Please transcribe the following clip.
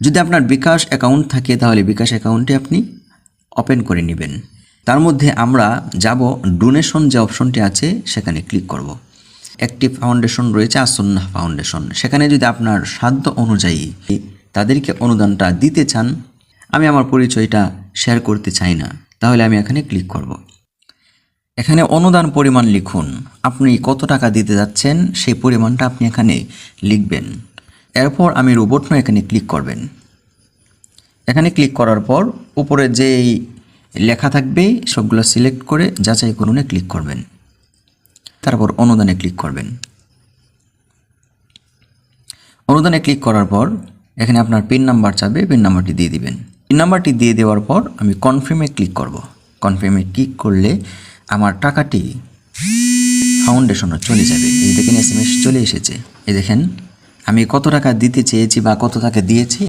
যদি আপনার বিকাশ অ্যাকাউন্ট থাকে তাহলে বিকাশ অ্যাকাউন্টে আপনি ওপেন করে নেবেন। তার মধ্যে আমরা যাব ডোনেশন যে অপশনটি আছে সেখানে ক্লিক করব। একটি ফাউন্ডেশন রয়েছে আসন্নাহ ফাউন্ডেশন, সেখানে যদি আপনার সাধ্য অনুযায়ী তাদেরকে অনুদানটা দিতে চান, আমি আমার পরিচয়টা শেয়ার করতে চাই না, তাহলে আমি এখানে ক্লিক করব। এখানে অনুদান পরিমাণ লিখুন, আপনি কত টাকা দিতে যাচ্ছেন সেই পরিমাণটা আপনি এখানে লিখবেন। এরপর আমি রোবট নো এখানে ক্লিক করবেন। এখানে ক্লিক করার পর উপরে যেই লেখা থাকবে সবগুলো সিলেক্ট করে যাচাই করুনে ক্লিক করবেন। তারপর অনুদানে ক্লিক করবেন। অনুদানে ক্লিক করার পর এখানে আপনার পিন নাম্বার চাবে, পিন নাম্বারটি দিয়ে দিবেন। পিন নাম্বারটি দিয়ে দেওয়ার পর আমি কনফার্মে ক্লিক করব। কনফার্মে ক্লিক করলে আমার টাকাটি ফাউন্ডেশনে চলে যাবে। এই দেখেন SMS চলে এসেছে। এই দেখেন আমি কত টাকা দিতে চেয়েছি বা কত টাকা দিয়েছি